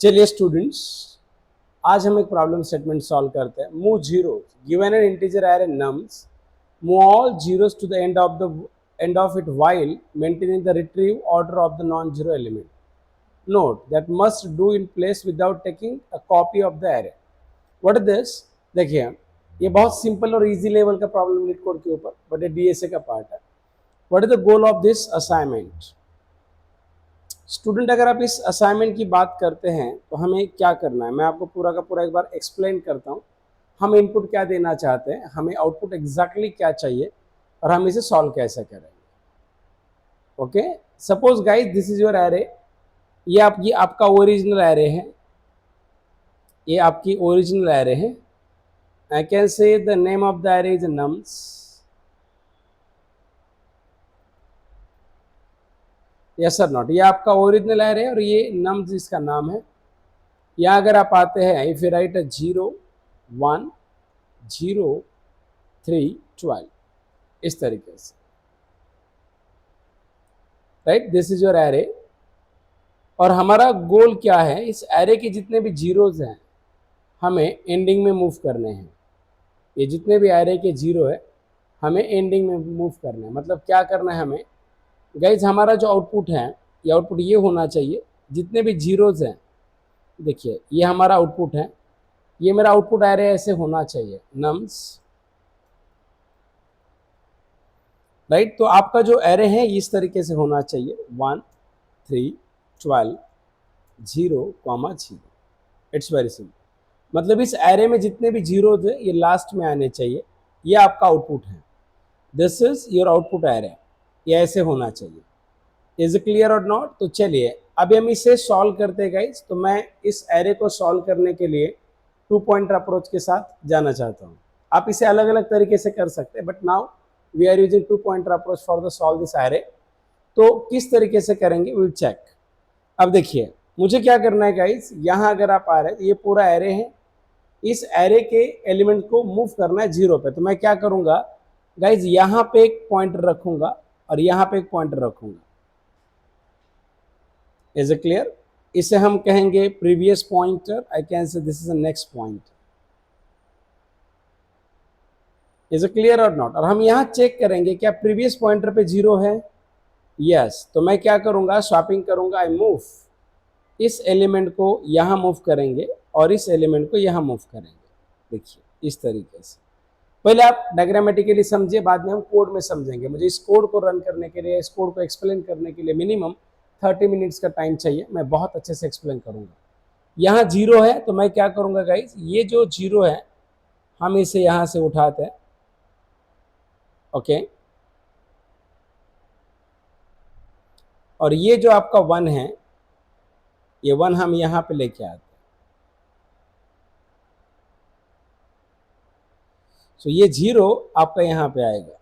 चलिए स्टूडेंट्स, आज हम एक प्रॉब्लम स्टेटमेंट सॉल्व करते हैं. Move zero given an integer array nums, move all zeros to the end of it while maintaining the retrieve order of the non-zero element. Note that must do in place without taking a copy of the array. What is this? देखिए, ये बहुत simple और easy level का problem leet code के ऊपर, but ये DSA का part है. What is the goal of this assignment? Student, अगर आप इस असाइनमेंट की बात करते हैं तो हमें क्या करना है, मैं आपको पूरा का पूरा एक बार एक्सप्लेन करता हूँ. हम इनपुट क्या देना चाहते हैं, हमें आउटपुट एग्जैक्टली क्या चाहिए और हम इसे सॉल्व कैसे करेंगे. Okay, suppose guys this is your array. ये आपका ओरिजिनल एरे है, ये आपकी ओरिजिनल एरे है. आई कैन से the name of the array is nums. Yes sir not, ये आपका ओरिजिनल एरे है और ये नम्स इसका नाम है. यहाँ अगर आप आते हैं, इफ यू राइट 0 1 0 3 12 इस तरीके से, right, this is your array. और हमारा गोल क्या है, इस एरे के जितने भी जीरोज हैं हमें एंडिंग में मूव करने हैं. ये जितने भी एरे के जीरो है हमें एंडिंग में मूव करना है. मतलब क्या करना है हमें गाइज, हमारा जो आउटपुट है ये आउटपुट ये होना चाहिए, जितने भी जीरोज हैं, देखिए ये हमारा आउटपुट है, ये मेरा आउटपुट एरे ऐसे होना चाहिए नम्स, राइट. तो आपका जो एरे है इस तरीके से होना चाहिए 1 3 12 0 0. It's very simple. मतलब इस एरे में जितने भी जीरोज है ये लास्ट में आने चाहिए. ये आपका आउटपुट है, this is your output array. ये ऐसे होना चाहिए. इज क्लियर और नॉट? तो चलिए अभी हम इसे सॉल्व करते हैं गाइज. तो मैं इस एरे को सॉल्व करने के लिए 2 पॉइंटर अप्रोच के साथ जाना चाहता हूँ. आप इसे अलग अलग तरीके से कर सकते हैं, but now we are using 2 pointer approach for the solve this array. तो किस तरीके से करेंगे विल चेक. अब देखिए मुझे क्या करना है गाइज, यहाँ अगर आप आ रहे हैं तो ये पूरा एरे है, इस एरे के एलिमेंट को मूव करना है 0 पे. तो मैं क्या करूँगा गाइज, यहाँ पे एक पॉइंटर रखूँगा और यहाँ पे एक पॉइंटर रखूँगा. Is it clear? इसे हम कहेंगे प्रीवियस पॉइंटर. आई कैन से this is the next point. Is it clear और नॉट? और हम यहाँ चेक करेंगे क्या प्रीवियस पॉइंटर पे 0 है. यस. तो मैं क्या करूँगा, स्वैपिंग करूँगा. आई मूव, इस एलिमेंट को यहाँ मूव करेंगे और इस एलिमेंट को यहाँ मूव करेंगे. देखिए इस तरीके से. पहले आप डायग्रामेटिकली समझिए, बाद में हम कोड में समझेंगे. मुझे इस कोड को रन करने के लिए, इस कोड को एक्सप्लेन करने के लिए मिनिमम 30 मिनट्स का टाइम चाहिए. मैं बहुत अच्छे से एक्सप्लेन करूँगा. यहाँ 0 है तो मैं क्या करूँगा गाइज, ये जो 0 है हम इसे यहाँ से उठाते हैं. ओके, और ये जो आपका 1 है, ये 1 हम यहाँ पे लेके आते हैं. तो ये 0 आपका यहाँ पे आएगा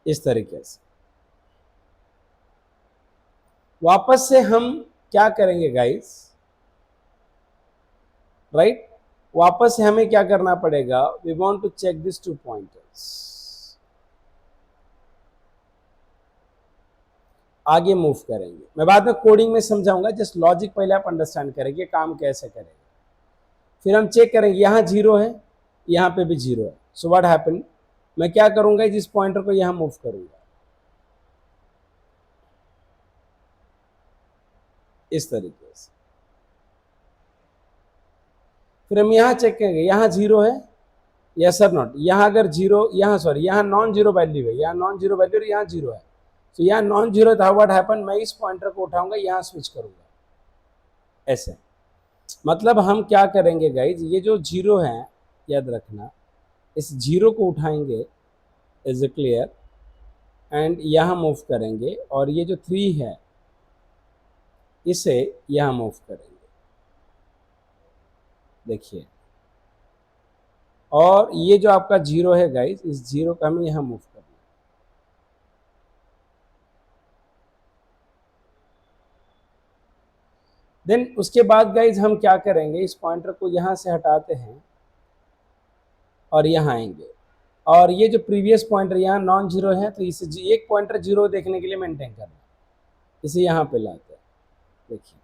इस तरीके से. वापस से हम क्या करेंगे गाइस, राइट, वापस से हमें क्या करना पड़ेगा, we want to check this 2 pointers. आगे मूव करेंगे. मैं बाद में कोडिंग में समझाऊंगा, जस्ट लॉजिक पहले आप अंडरस्टैंड करेंगे काम कैसे करेंगे. फिर हम चेक करेंगे, यहाँ 0 है, यहाँ पे भी 0 है. सो व्हाट हैपन, मैं क्या करूंगा, जिस पॉइंटर को यहाँ मूव करूंगा इस तरीके से. फिर हम यहाँ चेक करेंगे, यहाँ 0 है, यस सर नॉट. यहाँ अगर 0, यहाँ सॉरी, यहाँ नॉन जीरो वैल्यू है, यहाँ नॉन जीरो वैल्यू और यहाँ 0 है. तो यहाँ नॉन जीरो था, व्हाट हैपन, मैं इस पॉइंटर को उठाऊंगा, यहाँ स्विच करूंगा ऐसे. मतलब हम क्या करेंगे गाइज, ये जो 0 है याद रखना, इस 0 को उठाएंगे, इज क्लियर, एंड यहाँ मूव करेंगे और ये जो 3 है इसे यहाँ मूव करेंगे. देखिए, और ये जो आपका 0 है गाइज, इस 0 का हमें यहाँ मूव करना है. देन उसके बाद गाइज हम क्या करेंगे, इस पॉइंटर को यहाँ से हटाते हैं और यहाँ आएंगे. और ये जो प्रीवियस पॉइंटर यहाँ नॉन जीरो है, तो इसे एक पॉइंटर 0 देखने के लिए मेंटेन करना. इसे यहाँ पे लाते हैं, देखिए।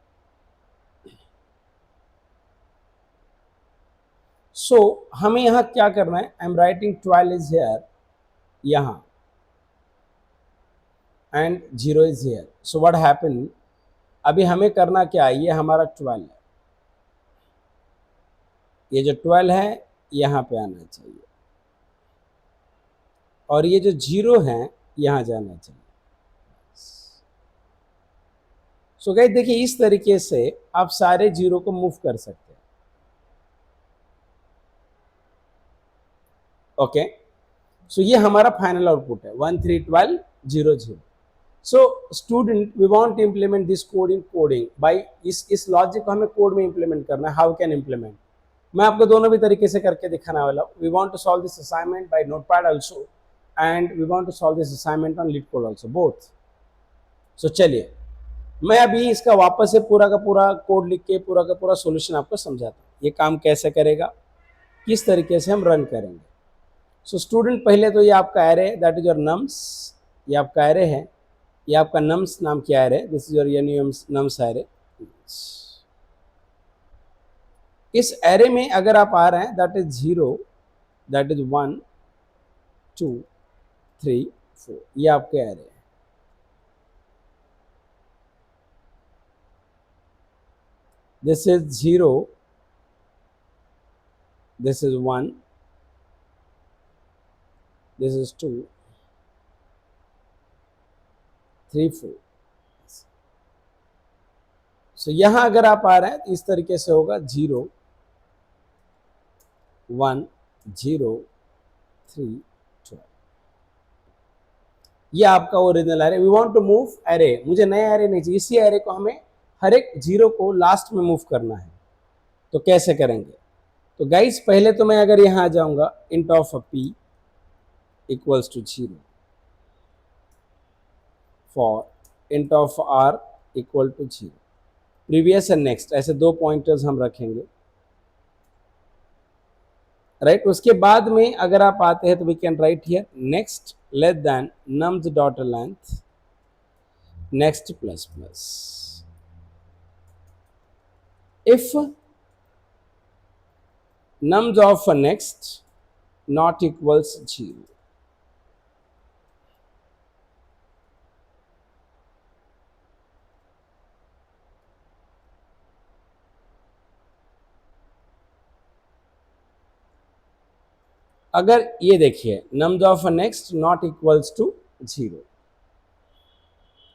सो हमें यहाँ क्या करना है, I am writing 12 is here यहाँ and 0 is here. So what happen, अभी हमें करना क्या है, ये हमारा 12 है, ये जो 12 है यहाँ पे आना चाहिए और ये जो 0 है यहाँ जाना चाहिए। सो गाइस देखिए, इस तरीके से आप सारे 0 को मूव कर सकते हैं। ओके, सो ये हमारा फाइनल आउटपुट है 1 3 12 0 0। So student, we want to implement this code in coding by, इस लॉजिक को हमें कोड में इंप्लीमेंट करना है। हाउ कैन इंप्लीमेंट, मैं आपको दोनों भी तरीके से करके दिखाने वाला हूँ। We want to solve this assignment by notepad also and we want to solve this assignment on LeetCode also, both. So चलिए, मैं अभी इसका वापस से पूरा का पूरा कोड लिख के पूरा का पूरा सॉल्यूशन आपको समझाता हूँ, ये काम कैसे करेगा, किस तरीके से हम रन करेंगे। सो स्टूडेंट, पहले तो ये आपका array, that is your nums, ये आपका एरे है, ये आपका नम्स नाम की array, this is your nums array. इस एरे में अगर आप आ रहे हैं, दैट इज 0, दैट इज 1 2 3 4, ये आपके एरे है। This is 0, this is 1, this is 2 3 4। सो यहां अगर आप आ रहे हैं तो इस तरीके से होगा 0 1 0 3 12। ये आपका original array. We want to move array, मुझे नया एरे नहीं चाहिए, इसी एरे को हमें हर एक 0 को लास्ट में मूव करना है। तो कैसे करेंगे, तो गाइस पहले तो मैं अगर यहाँ आ जाऊंगा, int of p equals to 0 for int of r equal to 0, previous and next, ऐसे दो पॉइंटर्स हम रखेंगे, राइट। उसके बाद में अगर आप आते हैं तो we can write here next less than nums dot length next plus plus. If nums of next not equals 0, अगर ये देखिए nums of next not equals to 0,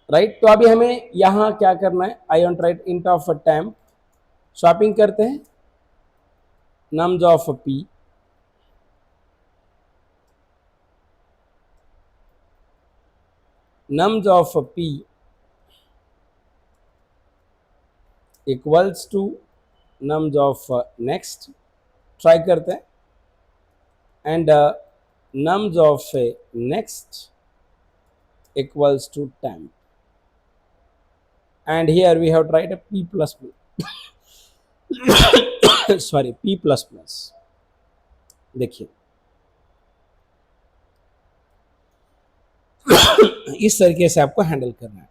right. तो अभी हमें यहां क्या करना है, I want write int of temp, swapping करते हैं nums of p nums of p equals to nums of next, try करते हैं, and nums of next equals to temp, and here we have tried a p plus sorry p plus plus। देखिए इस तरीके से आपको handle करना है।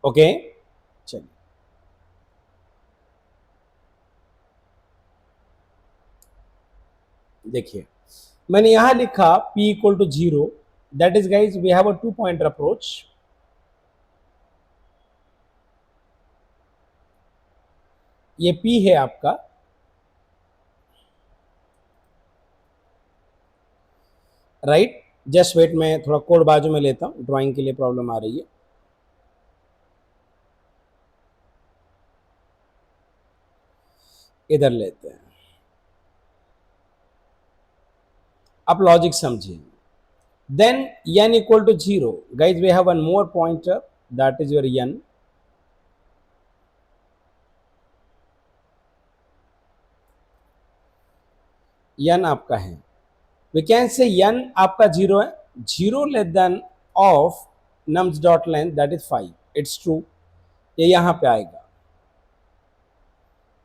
Okay, चलिए देखिए, मैंने यहां लिखा p equal to 0, that is guys we have a 2 pointer approach. ये p है आपका, राइट। जस्ट वेट, मैं थोड़ा कोड बाजू में लेता हूं, ड्राइंग के लिए प्रॉब्लम आ रही है। इधर लेते हैं, आप लॉजिक समझिए। Then n equal to 0, guys we have one more pointer, that is your n, n आपका है, वी कैन से n आपका 0 है, 0 less than of nums dot length that is 5, it's true, ये यहां पे आएगा।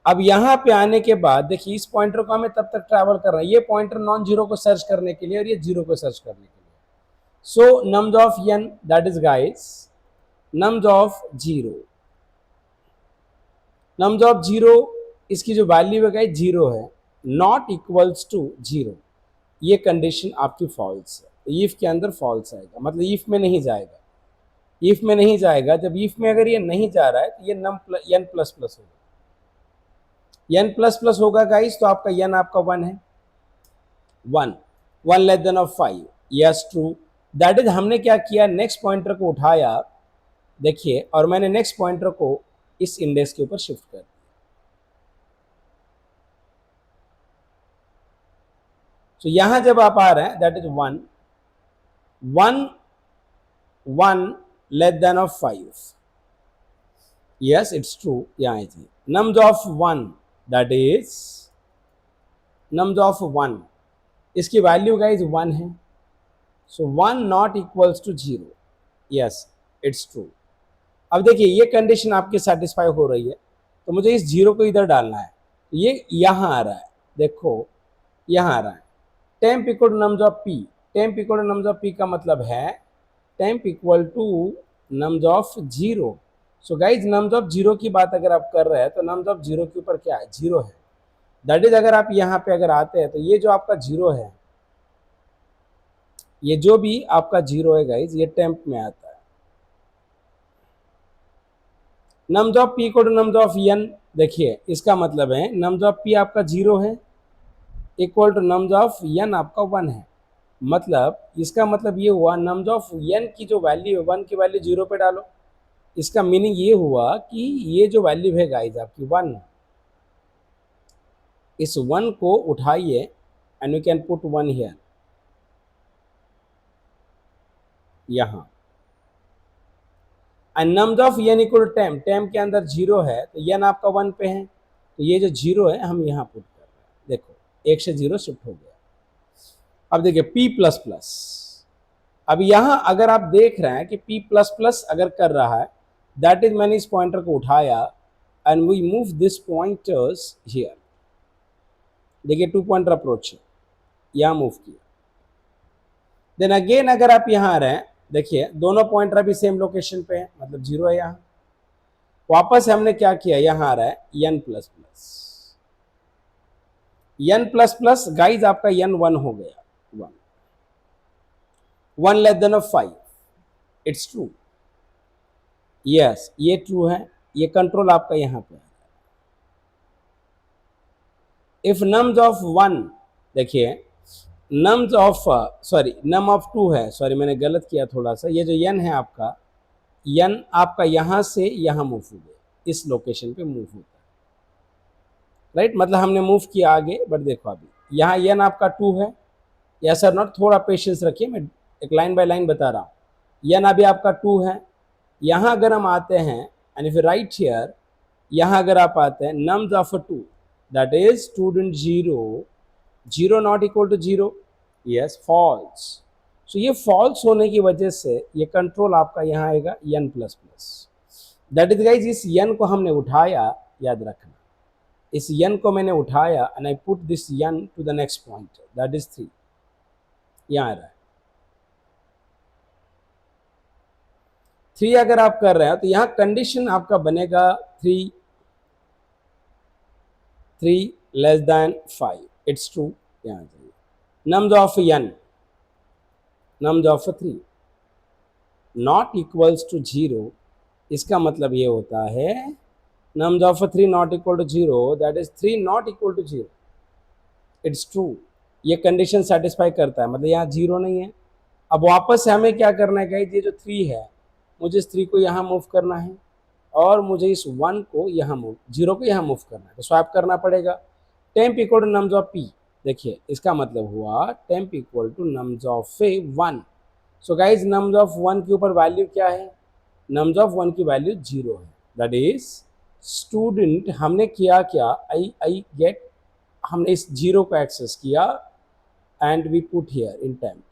अब यहां पे आने के बाद देखिए, इस पॉइंटर को हमें तब तक ट्रैवल करना है, ये पॉइंटर नॉन जीरो को सर्च करने के लिए और ये 0 को सर्च करने के लिए। सो nums of n that is guys nums of zero, nums of zero, इसकी जो वैल्यू है जीरो है, नॉट इक्वल्स टू जीरो, ये कंडीशन आपकी फॉल्स है। इफ के अंदर फॉल्स आएगा, मतलब इफ में नहीं जाएगा, इफ में नहीं जाएगा। जब इफ में अगर ये नहीं जा रहा है तो ये एन प्लस प्लस होगा, एन प्लस प्लस होगा गाइस, तो आपका एन आपका वन है, one, one less than of five, yes true. That is हमने क्या किया, नेक्स्ट पॉइंटर को उठाया, देखिए, और मैंने नेक्स्ट पॉइंटर को इस इंडेक्स के ऊपर शिफ्ट कर दिया। तो यहां जब आप आ रहे हैं, that is one, one, one less than of five, yes it's true. यहां nums of one, that is nums of one, इसकी वैल्यू गाइज वन है, so one not equals to zero, yes it's true. अब देखिए ये condition आपकी satisfy हो रही है, तो मुझे इस जीरो को इधर डालना है, तो ये यहां आ रहा है, देखो यहां आ रहा है। Temp equal to nums of P, temp equal to nums of P का मतलब है temp equal to nums of zero. So guys nums of zero की बात अगर आप कर रहे हैं तो नम्स ऑफ जीरो के ऊपर क्या है, जीरो है। दैट इज अगर आप यहाँ पे अगर आते हैं तो ये जो आपका जीरो है, ये जो भी आपका जीरो है गाइज, ये टेम्प में आता है। Nums of P equal to nums of N, देखिए इसका मतलब है नम्स ऑफ पी आपका जीरो है, equal to nums of N आपका वन है। मतलब इसका मतलब ये हुआ नम्स ऑफ एन की जो वैल्यू है, वन की वैल्यू जीरो पे डालो, इसका मीनिंग ये हुआ कि ये जो वैल्यू है गाइज आपकी वन, इस वन को उठाइए and you can put one here, यहां। And nums of n equal to temp, temp के अंदर जीरो है तो एन आपका वन पे है, तो ये जो जीरो है हम यहाँ पुट कर रहे हैं, देखो एक से जीरो शिफ्ट हो गया। अब देखिए p प्लस प्लस, अब यहां अगर आप देख रहे हैं कि p प्लस प्लस अगर कर रहा है, दैट इज मैंने इस पॉइंटर को उठाया and we move this pointers here, देखिए टू पॉइंटर अप्रोच है, यहां मूव किया। देन अगेन अगर आप यहां आ रहे हैं, देखिए दोनों पॉइंटर अभी सेम लोकेशन पे है, मतलब जीरो है यहां। वापस हमने क्या किया, यहां आ रहा है N plus plus, N plus plus guys आपका एन वन हो गया, one, one less than of five, it's true, yes ये ट्रू है, ये कंट्रोल आपका यहां पे है। इफ नम्स ऑफ वन, देखिए nums of sorry num of two है, सॉरी मैंने गलत किया थोड़ा सा, ये जो एन है आपका, एन आपका यहां से यहां मूव हो गया, इस लोकेशन पे मूव होता है, राइट। मतलब हमने मूव किया आगे, बट देखो अभी यहाँ एन आपका टू है, या सर नॉट, थोड़ा पेशेंस रखिए, मैं एक लाइन बाय लाइन बता रहा हूँ। एन अभी आपका टू है, यहाँ अगर हम आते हैं एंड इफ राइट हियर, यहाँ अगर आप आते हैं nums of two, that is student zero, zero not equal to zero, yes false. So ये फॉल्स होने की वजह से ये कंट्रोल आपका यहाँ आएगा N plus plus. That is guys इस एन को हमने उठाया, याद रखना, इस एन को मैंने उठाया and I put this N to the next point, that is three, यहाँ आ रहा है थ्री। अगर आप कर रहे हैं तो यहाँ कंडीशन आपका बनेगा three, three less than five, it's true. यहाँ जाइए, nums of N, nums of three not equals to zero, इसका मतलब ये होता है nums of three not equal to zero, that is three not equal to zero, it's true. ये condition satisfy करता है, मतलब यहाँ जीरो नहीं है। अब वापस से हमें क्या करना है गाइस, ये जो थ्री है, मुझे इस थ्री को यहाँ मूव करना है और मुझे इस वन को यहाँ मूव, जीरो को यहाँ मूव करना है, तो स्वैप करना पड़ेगा। Temp equal to nums of P, देखिए इसका मतलब हुआ temp equal to nums of one. So guys nums of one के ऊपर वैल्यू क्या है, नम्स ऑफ वन की वैल्यू जीरो है, दैट इज स्टूडेंट हमने किया क्या, आई गेट, हमने इस जीरो को एक्सेस किया and we put here in temp,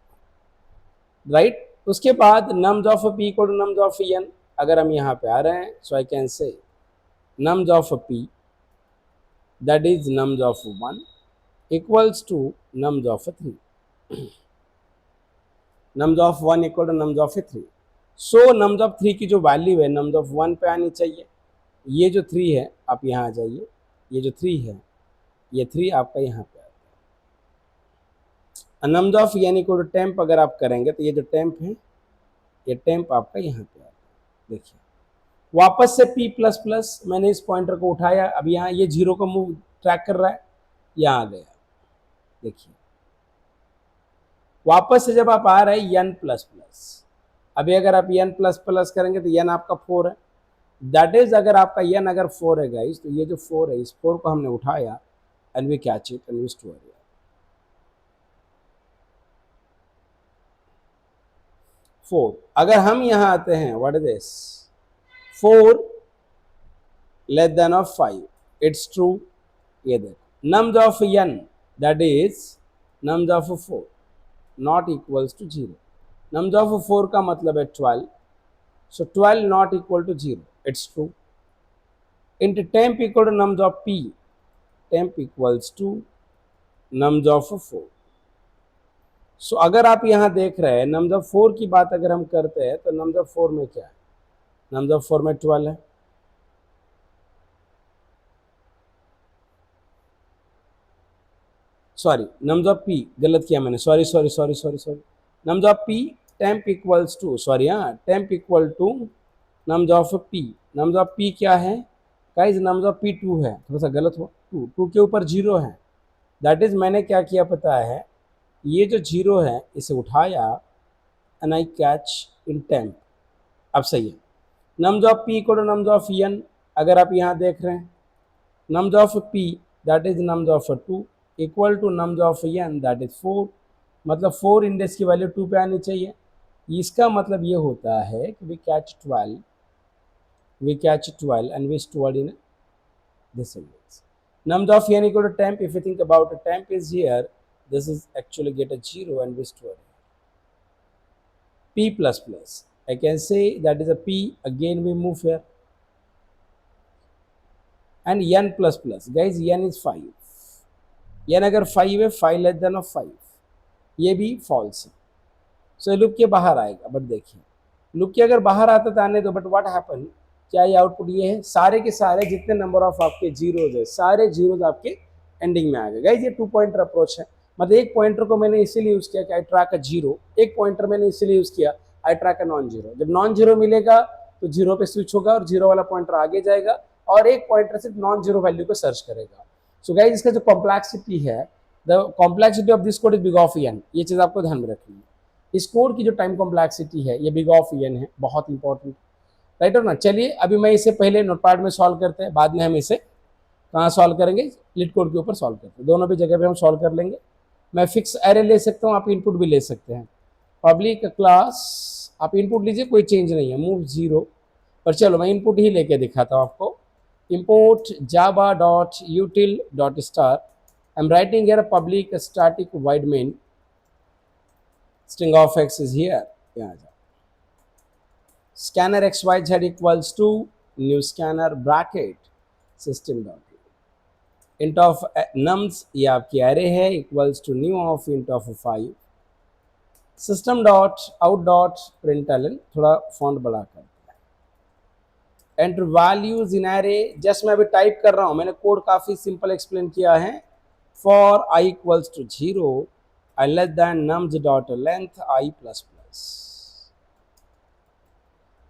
right. उसके बाद nums of P equal to nums of n, अगर हम यहाँ पे आ रहे हैं, so I can say nums of P that is nums of one equals to nums of three, nums of one equal to nums of three. So nums of 3 की जो value है नम्स ऑफ 1 पे आनी चाहिए। ये जो 3 है आप यहाँ आ जाइए, ये जो 3 है ये 3 आपका यहाँ पे नम्स ऑफ यानी को टेम्प अगर आप करेंगे तो ये जो टेम्प है ये टेम्प आपका यहाँ पे आता है। देखिए वापस से p प्लस प्लस मैंने इस पॉइंटर को उठाया, अब यहाँ ये जीरो का मूव ट्रैक कर रहा है, यहाँ आ गया। देखिए वापस से जब आप आ रहे हैं n प्लस प्लस, अभी अगर आप n प्लस प्लस करेंगे तो n आपका 4 है, दैट इज अगर आपका n अगर 4 है गाइस, तो ये जो 4 है इस 4 को हमने उठाया and we catch it and we store it. 4 अगर हम यहाँ आते हैं what is this 4 less than of 5, it's true. ये देखो nums of n that is nums of 4 not equals to 0। Nums of 4 का मतलब है 12, so 12 not equal to 0, it's true। into temp equal to nums of p, temp equals to nums of 4। so अगर आप यहाँ देख रहे हैं nums of 4 की बात अगर हम करते हैं तो nums of 4 में क्या है, nums of 4 में 12 है, सॉरी नम्स ऑफ p गलत किया मैंने, sorry sorry sorry sorry sorry, nums of p temp equals to, sorry हाँ temp equal to nums of p, nums of p क्या है गाइस, नम्स ऑफ p 2 है, थोड़ा सा गलत हुआ, 2 के ऊपर 0 है, दैट इज मैंने क्या किया पता है, ये जो 0 है इसे उठाया and I catch in temp. अब सही है, nums of p equal to nums of n, अगर आप यहाँ देख रहे हैं nums of p that is nums of 2 equal to nums of n that is 4, मतलब 4 इंडेक्स की वैल्यू 2 पे आनी चाहिए। इसका मतलब ये होता है कि we catch 12 and we stored in this index। nums of n equal to temp, if you think about it, temp is here, this is actually get a 0 and we store it। p plus plus, I can say that is a p, again we move here, and n plus plus, guys n is 5, n अगर 5 है 5 less than of 5, ये भी false है, सो loop के बाहर आएगा। But देखिए loop के अगर बाहर आता तो आने दो, बट व्हाट हैपन, क्या ये आउटपुट ये है, सारे के सारे जितने नंबर ऑफ आपके जीरोज है सारे जीरोज आपके एंडिंग में आ गए। गाइस ये 2 पॉइंटर अप्रोच है, मतलब एक पॉइंटर को मैंने इसीलिए यूज किया कि आई ट्रैक अ जीरो, एक पॉइंटर मैंने इसीलिए यूज किया आई ट्रैक अ नॉन जीरो। जब नॉन जीरो मिलेगा तो जीरो पे स्विच होगा और जीरो वाला पॉइंटर आगे जाएगा और एक पॉइंटर सिर्फ नॉन जीरो वैल्यू को सर्च करेगा। सो गाइस इसका जो कॉम्प्लेक्सिटी है, the complexity of this code is big of N, ये चीज आपको ध्यान में रखनी है। इस कोड की जो टाइम कॉम्प्लेक्सिटी है ये बिग ऑफ एन है, बहुत इंपॉर्टेंट, राइट और ना। चलिए अभी मैं इसे पहले नोटपैड में सॉल्व करते हैं, बाद में हम इसे कहाँ सॉल्व करेंगे, लिट कोड के ऊपर सॉल्व करते हैं, दोनों भी जगह पे हम सॉल्व कर लेंगे। मैं फिक्स एरे ले सकता हूँ, आप इनपुट भी ले सकते हैं, पब्लिक क्लास आप इनपुट लीजिए, कोई चेंज नहीं है, मूव 0, पर चलो मैं इनपुट ही लेके दिखाता हूँ आपको। import java dot util dot star, I'm writing here a public static void main, string of x is here, यहाँ जाओ, scanner xyz equals to new scanner bracket system dot int of nums, ये आपकी array है, equals to new of int of 5 system dot out dot println, थोड़ा font बड़ा कर, enter values in array, just मैं अभी टाइप कर रहा हूं, मैंने कोड काफी सिंपल एक्सप्लेन किया है। For I equals to 0 I less than nums dot length I plus plus,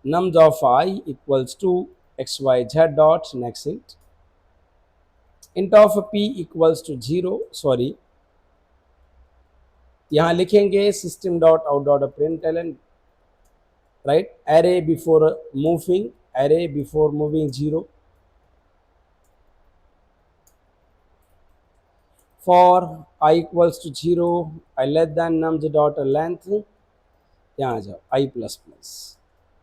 nums of I equals to X Y Z dot next int of P equals to 0, sorry यहां लिखेंगे system dot out dot println, right, array before moving, array before moving 0, for I equals to 0 I less than nums dot length, यहाँ आ जाओ I plus plus,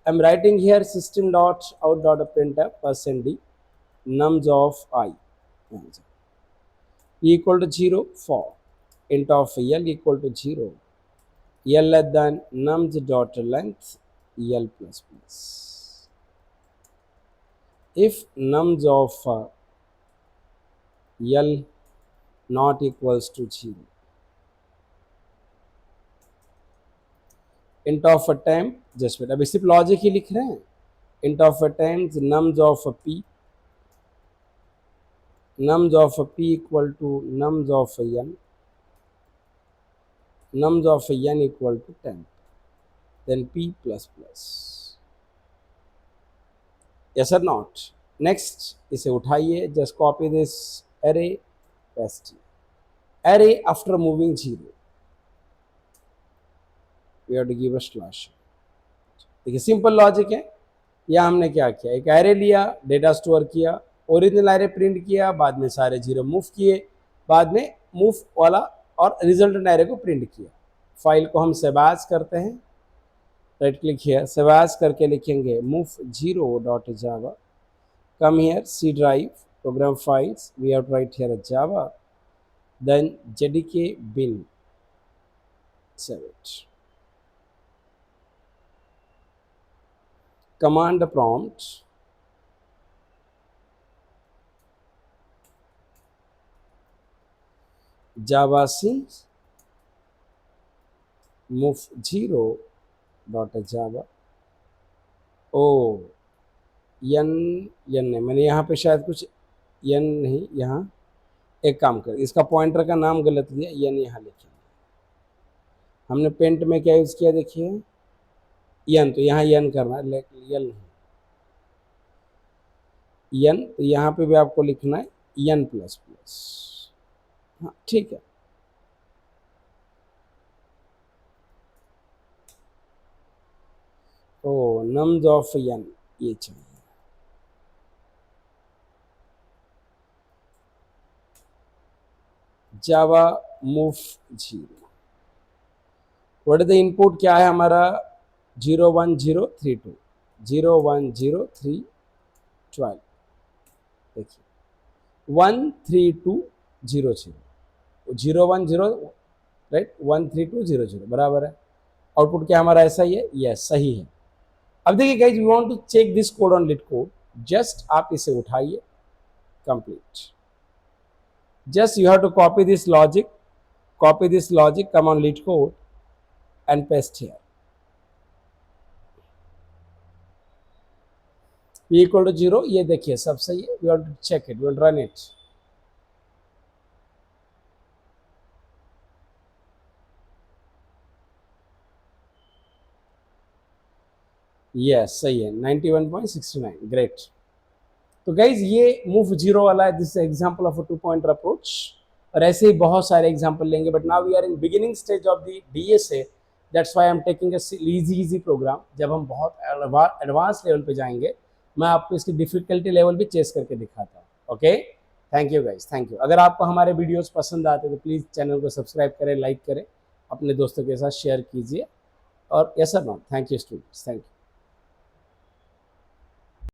I'm writing here system dot out dot printf percent d nums of I, यहाँ आ जाओ equal to 0 for int of l equal to 0 l less than nums dot length l plus plus, if nums of l not equals to 0 int of a temp just wait, अभी सिर्फ logic ही लिख रहे हैं. int of a times nums of a p, nums of a p equal to nums of a n, nums of a n equal to 10, then p plus plus. Yes or not? Next, इसे उठाइए, just copy this array, paste array after moving 0. We have to give a slash. देखिए simple logic है. या हमने क्या किया, एक array लिया, डेटा स्टोर किया, ओरिजिनल एरे प्रिंट किया, बाद में सारे जीरो मूव किए, बाद में मूव वाला और रिजल्टेंट एरे को प्रिंट किया. फाइल को हम सेव एज करते हैं, right click here, save as करके लिखेंगे move zero dot Java, come here C drive, program files, we have to write here Java, then jdk bin, save it. Command prompt, javac move 0 dot java. O n नहीं, मैंने यहाँ पे शायद कुछ n नहीं, यहाँ एक काम कर, इसका पॉइंटर का नाम गलत दिया, n यहाँ लिखेंगे. हमने पेंट में क्या यूज़ किया देखिए, n, तो यहाँ n करना है, लेकिन n नहीं, n, तो यहाँ पे भी आपको लिखना है n प्लस प्लस. हाँ ठीक है. तो नम्स ऑफ n ये चाहिए. Java move 0, what is the input, क्या है हमारा 01032, 0103212, देखिए 13200, 010, राइट, 13200 बराबर है. आउटपुट क्या हमारा ऐसा ही है, यस सही है. अब देखिए guys, we want to check this code on LeetCode. Just आप इसे उठाइए, complete. Just you have to copy this logic, come on LeetCode and paste here. p equal to 0, ये देखिए सब सही है. We have to check it, we will run it. Yes सही है, 91.69, ग्रेट. तो गाइज ये मूव 0 वाला है, this example of a 2 pointer approach. और ऐसे ही बहुत सारे एग्जांपल लेंगे, but now we are in beginning stage of the DSA, that's why I am taking a easy program. जब हम बहुत एडवांस लेवल पे जाएंगे, मैं आपको इसकी डिफिकल्टी लेवल भी चेस करके दिखाता हूँ. Okay, thank you guys, thank you. अगर आपको हमारे वीडियोस पसंद आते तो प्लीज़ चैनल को सब्सक्राइब करें, लाइक करें, अपने दोस्तों के साथ शेयर कीजिए. और yes sir, no, thank you students, thank you.